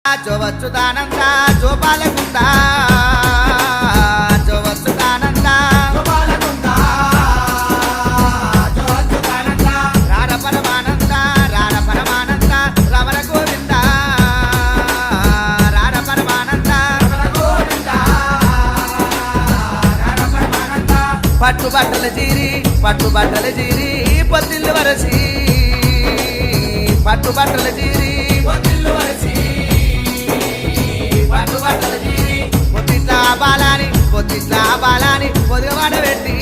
జోవచ్చుదానంద జోపాలకుంద జోవచ్చుదానంద రార పరమానంద రార పరమానంద రమణ గోవింద రార పరమానంద పట్టుబట్టల జీరి పొత్తిల్లు వరసి పట్టుబట్టల జీరి పొద్దుట్లా బాలాని పొద్దువాడ పెట్టి